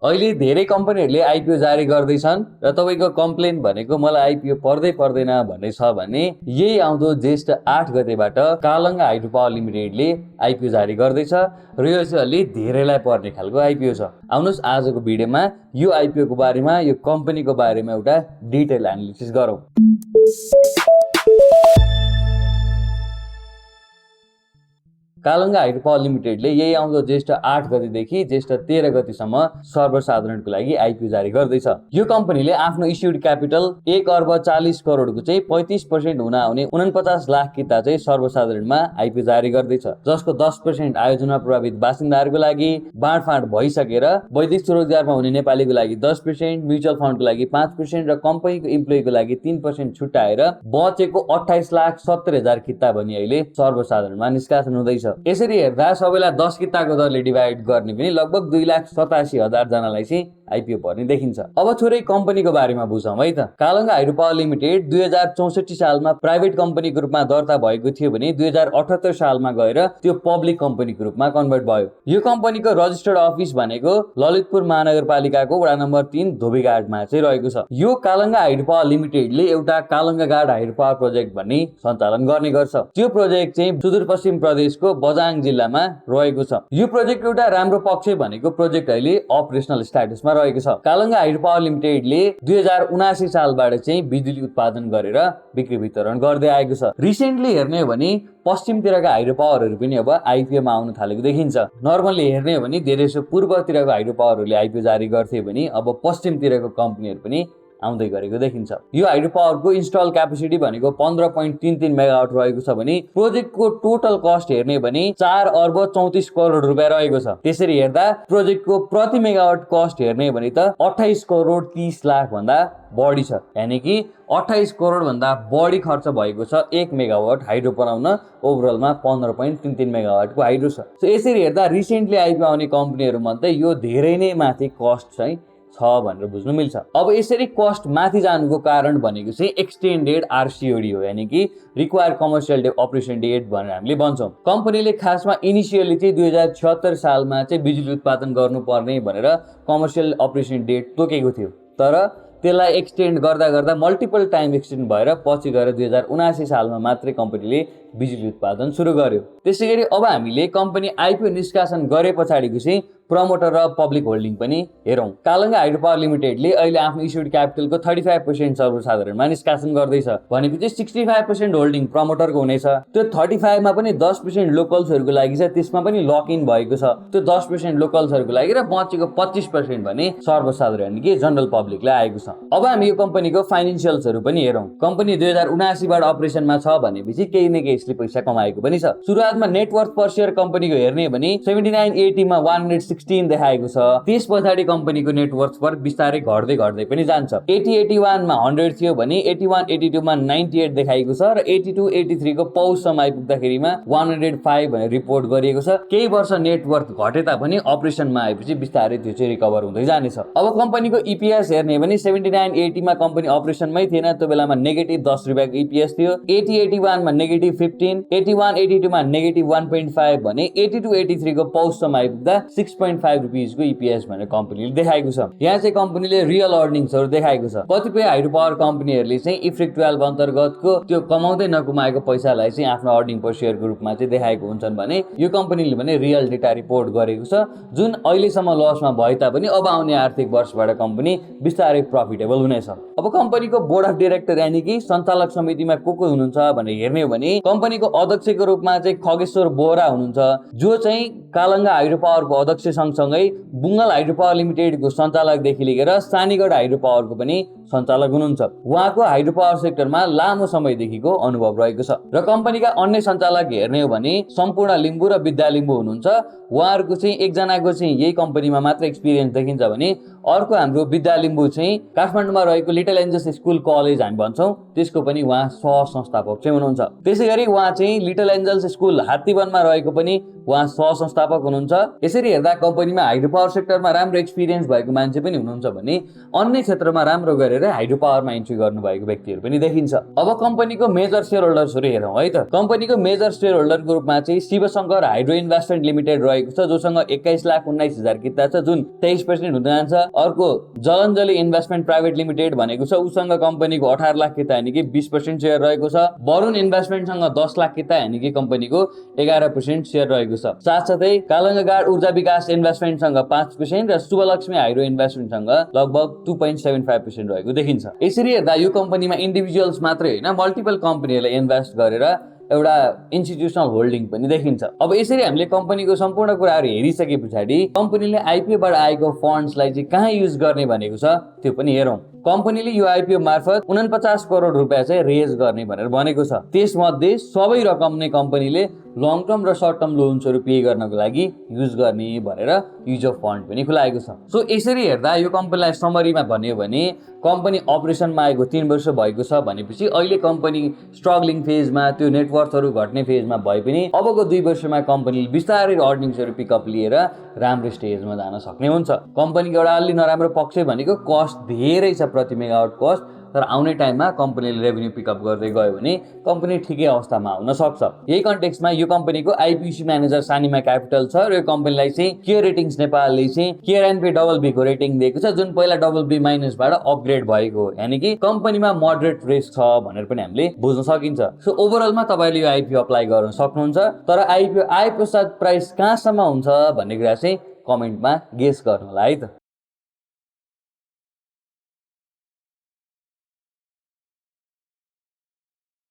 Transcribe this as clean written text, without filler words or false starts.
अहिले धेरै कम्पनीहरूले आइपिओ जारी गर्दैछन् र तपाईँको कम्प्लेन भनेको मलाई आइपिओ पर्दैन भन्ने छ भने यही आउँदो ज्येष्ठ 8 गतेबाट कालङ्गा हाइड्रो पावर लिमिटेडले आइपिओ जारी गर्दैछ र यो चाहिँ अलि धेरैलाई पर्ने खालको आइपिओ छ। आउनुहोस् आजको भिडियोमा यो आइपिओ को बारेमा, यो कम्पनीको बारेमा एउटा डिटेल एनालिसिस गरौँ। कालङ्गा हाइड्रो पावर लिमिटेडले यही आउँदो ज्येष्ठ 8 गतेदेखि ज्येष्ठ 13 गतेसम्म सर्वसाधारणको लागि आइपिओ जारी गर्दैछ। यो कम्पनीले आफ्नो इस्युड क्यापिटल 1 अर्ब 40 करोडको चाहिँ 35% हुन आउने 49 लाख किता चाहिँ सर्वसाधारणमा आइपिओ जारी गर्दैछ, जसको 10% आयोजना प्रभावित बासिन्दाहरूको लागि बाँडफाँड भइसकेर वैदेशिक स्वरोजगारमा हुने नेपालीको लागि 10%, म्युचुअल फन्डको लागि 5% र कम्पनीको इम्प्लोइको लागि 3% छुट्याएर बचेको 28,70,000 किता भनी अहिले सर्वसाधारणमा निष्कासन हुँदैछ। यसरी हेर्दा सबैलाई 10 किताको दरले डिभाइड गर्ने पनि लगभग 2,87,000 जनालाई चाहिँ आइपिओ पर्ने देखिन्छ। अब थोरै कम्पनीको बारेमा बुझौँ है त। कालङ्गा हाइड्रो पावर लिमिटेड 2064 सालमा प्राइभेट कम्पनीको रूपमा दर्ता भएको थियो भने 2078 सालमा गएर त्यो पब्लिक कम्पनीको रूपमा कन्भर्ट भयो। यो कम्पनीको रजिस्टर्ड अफिस भनेको ललितपुर महानगरपालिकाको वडा नम्बर 3 धोबीघाटमा चाहिँ रहेको छ। यो कालङ्गा हाइड्रो पावर लिमिटेडले एउटा कालङ्गा गाड हाइड्रो पावर प्रोजेक्ट भन्ने सञ्चालन गर्ने गर्छ। त्यो प्रोजेक्ट चाहिँ सुदूरपश्चिम प्रदेशको बझाङ जिल्लामा रहेको छ। यो प्रोजेक्टको एउटा राम्रो पक्ष भनेको प्रोजेक्ट अहिले अपरेसनल स्ट्याटसमा रहेको छ। कालङ्गा हाइड्रो पावर लिमिटेडले 2079 सालबाट चाहिँ बिजुली उत्पादन गरेर बिक्री वितरण गर्दै आएको छ। रिसेन्टली हेर्ने हो भने पश्चिमतिरका हाइड्रो पावरहरू पनि अब आइपिओमा आउन थालेको देखिन्छ। नर्मली हेर्ने हो भने धेरै जसो पूर्वतिरको हाइड्रो पावरहरूले आइपिओ जारी गर्थे भने अब पश्चिमतिरको कम्पनीहरू पनि आउँदै गरेको देखिन्छ। यो हाइड्रो पावरको इन्स्टल क्यापेसिटी भनेको 15.33 मेगावाट रहेको छ भने प्रोजेक्टको टोटल कस्ट हेर्ने भने 4 अर्ब 34 करोड रुपियाँ रहेको छ। त्यसरी हेर्दा प्रोजेक्टको प्रति मेगावाट कस्ट हेर्ने भने त 28 करोड 30 लाख भन्दा बढी छ। यानी कि 28 करोड भन्दा बढी खर्च भएको छ 1 मेगावाट हाइड्रो बनाउन। ओभरअलमा 15.33 मेगावाटको हाइड्रो छ। सो यसरी हेर्दा रिसेन्टली आइपिओ आउने कम्पनीहरू मध्ये यो धेरै नै माथि कस्ट चाहिँ छ भनेर बुझ्नु मिल्छ। अब यसरी कस्ट माथि जानुको कारण भनेको चाहिँ एक्सटेन्डेड आरसिओडी हो, यानी कि रिक्वायर कमर्सियल अपरेसन डेट भनेर हामीले भन्छौँ। कम्पनीले खासमा इनिसियली चाहिँ 2076 सालमा चाहिँ बिजुली उत्पादन गर्नुपर्ने भनेर कमर्सियल अपरेसन डेट तोकेको थियो, तर त्यसलाई एक्सटेन्ड गर्दा गर्दा मल्टिपल टाइम एक्सटेन्ड भएर पछि गएर 2079 सालमा मात्रै कम्पनीले बिजुली उत्पादन सुरु गर्यो। त्यसैगरी अब हामीले कम्पनी आइपिओ निष्कासन गरे पछाडिको चाहिँ प्रमोटर र पब्लिक होल्डिङ पनि हेरौँ। कालङ्गा हाइड्रो पावर लिमिटेडले अहिले आफ्नो इस्युड क्यापिटलको 35% सर्वसाधारणमा निष्कासन गर्दैछ भनेपछि 65% होल्डिङ प्रमोटरको हुनेछ। त्यो 35 मा पनि 10% लोकल्सहरूको लागि छ, त्यसमा पनि लक इन भएको छ। त्यो 10% लोकल्सहरूको लागि र बचेको 25% भने सर्वसाधारण कि जनरल पब्लिकलाई आएको छ। अब हामी यो कम्पनीको फाइनान्सियल्सहरू पनि हेरौँ। कम्पनी 2079 बाट अपरेसनमा छ भनेपछि केही न केही यसले पैसा कमाएको पनि छ। सुरुवातमा नेटवर्थ पर शेयर कम्पनीको हेर्ने भने 7980 मा 116 देखाएको छ। त्यस पछाडि कम्पनीको नेटवर्थ पर बिस्तारै घट्दै पनि जान्छ। 8081 मा 100 थियो भने 8182 मा 98 देखाएको छ र 8283 को पौषसम्म आइपुग्दाखेरिमा 105 भनेर रिपोर्ट गरिएको छ। केही वर्ष नेटवर्थ घटे तापनि अपरेसनमा आएपछि बिस्तारै त्यो चाहिँ रिकभर हुँदै जानेछ। अब कम्पनीको इपिएस हेर्ने भने 7980 मा कम्पनी अपरेसनमै थिएन, त्यो बेलामा नेगेटिभ 10 रुपियाँको इपिएस थियो। 8081 मा नेगेटिभ 15, 8182 मा नेगेटिभ 1.5 भने 8283 को पौषसम्म आइपुग्दा 6.5 रुपीजको इपिएस भनेर कम्पनीले देखाएको छ। यहाँ चाहिँ कम्पनीले रियल अर्निङ्सहरू देखाएको छ। कतिपय हाइड्रो पावर कम्पनीहरूले चाहिँ इफ्रिक 12 अन्तर्गतको त्यो कमाउँदै नकमाएको पैसालाई चाहिँ आफ्नो अर्निङ पर शेयरको रूपमा चाहिँ देखाएको हुन्छन् भने यो कम्पनीले भने रियल डेटा रिपोर्ट गरेको छ, जुन अहिलेसम्म लसमा भए तापनि अब आउने आर्थिक वर्षबाट कम्पनी बिस्तारै प्रफिटेबल हुनेछ। अब कम्पनीको बोर्ड अफ डाइरेक्टर यानी कि सञ्चालक समितिमा को हुनुहुन्छ भनेर हेर्ने हो भने कम्पनीको अध्यक्षको रूपमा चाहिँ खगेश्वर बोहरा हुनुहुन्छ, जो चाहिँ कालङ्गा हाइड्रो पावरको अध्यक्ष सँगसँगै बुङ्गल हाइड्रो पावर लिमिटेडको सञ्चालकदेखि लिएर सानीगढ हाइड्रो पावरको पनि सञ्चालक हुनुहुन्छ। उहाँको हाइड्रो पावर सेक्टरमा लामो समयदेखिको अनुभव रहेको छ। र कम्पनीका अन्य सञ्चालक हेर्ने हो भने सम्पूर्ण लिम्बू र विद्या लिम्बू हुनुहुन्छ। उहाँहरूको चाहिँ एकजनाको चाहिँ यही कम्पनीमा मात्र एक्सपिरियन्स देखिन्छ भने अर्को हाम्रो विद्यालिम्बू चाहिँ काठमाडौँमा रहेको लिटल एन्जल्स स्कुल कलेज हामी भन्छौँ, त्यसको पनि उहाँ सह-संस्थापक चाहिँ हुनुहुन्छ। त्यसै गरी उहाँ चाहिँ लिटल एन्जल्स स्कुल हात्तीवनमा रहेको पनि उहाँ सह-संस्थापक हुनुहुन्छ। यसरी हेर्दा कम्पनीमा हाइड्रो पावर सेक्टरमा राम्रो एक्सपिरियन्स भएको मान्छे पनि हुनुहुन्छ भने अन्य क्षेत्रमा राम्रो गरेर हाइड्रो पावरमा इन्ट्री गर्नुभएको व्यक्तिहरू पनि देखिन्छ। अब कम्पनीको मेजर सेयर होल्डर्सहरू हेरौँ है त। कम्पनीको मेजर सेयर होल्डरको रूपमा चाहिँ शिवशङ्कर हाइड्रो इन्भेस्टमेन्ट लिमिटेड रहेको छ, जोसँग 21,19,000 किता छ, जुन 23% हुँदै जान्छ। अर्को जलञ्जली इन्भेस्टमेन्ट प्राइभेट लिमिटेड भनेको छ, उसँग कम्पनीको 18 लाख किता यानि कि 20% सेयर रहेको छ। वरुण इन्भेस्टमेन्टसँग 10 लाख किता यानि कि कम्पनीको 11% सेयर रहेको छ। साथसाथै कालङ्गागाड ऊर्जा विकास इन्भेस्टमेन्टसँग 5% र शुभलक्ष्मी हाइड्रो इन्भेस्टमेन्टसँग लगभग 2.75% रहेको देखिन्छ। यसरी हेर्दा यो कम्पनीमा इन्डिभिजुअल्स मात्रै होइन, मल्टिपल कम्पनीहरूले इन्भेस्ट गरेर एउटा इन्स्टिट्युसनल होल्डिङ पनि देखिन्छ। अब यसरी हामीले कम्पनीको सम्पूर्ण कुराहरू हेरिसके पछाडि कम्पनीले आइपिओबाट आएको फन्ड्सलाई चाहिँ कहाँ युज गर्ने भनेको छ त्यो पनि हेरौँ। कम्पनीले यो आइपिओ मार्फत 49 करोड रुपियाँ चाहिँ रेज गर्ने भनेर भनेको छ। त्यसमध्ये सबै रकम नै कम्पनीले लङ टर्म र सर्ट टर्म लोन्सहरू पे गर्नको लागि युज गर्ने भनेर युज अफ फन्ड पनि खुलाएको छ। सो यसरी हेर्दा यो कम्पनीलाई समरीमा भन्यो भने कम्पनी अपरेसनमा आएको 3 वर्ष भएको छ भनेपछि अहिले कम्पनी स्ट्रगलिङ फेजमा, त्यो नेटवर्थहरू घट्ने फेजमा भए पनि अबको 2 वर्षमा कम्पनीले बिस्तारै अर्निङ्सहरू पिकअप लिएर राम्रो स्टेजमा जान सक्ने हुन्छ। कम्पनीको एउटा अलि नराम्रो पक्ष भनेको कस्ट धेरै छ, प्रति मेगावाट कस्ट, तर आउने टाइममा कम्पनीले रेभेन्यू पिकअप गर्दै गयो भने कम्पनी ठिकै अवस्थामा आउन सक्छ। यही कन्टेक्स्टमा यो कम्पनीको आइपिसी म्यानेजर सानिमा क्यापिटल छ र यो कम्पनीलाई चाहिँ केयर रेटिङ्स नेपालले चाहिँ केयर एनपी BB को रेटिङ दिएको छ, जुन पहिला BB- बाट अपग्रेड भएको हो, यानि कि कम्पनीमा मोडरेट रिस्क छ भनेर पनि हामीले बुझ्न सकिन्छ। सो ओभरअलमा तपाईँले यो आइपिओ अप्लाई गर्न सक्नुहुन्छ, तर आइपिओ आए पश्चात प्राइस कहाँसम्म हुन्छ भन्ने कुरा चाहिँ कमेन्टमा गेस गर्नु होला है त।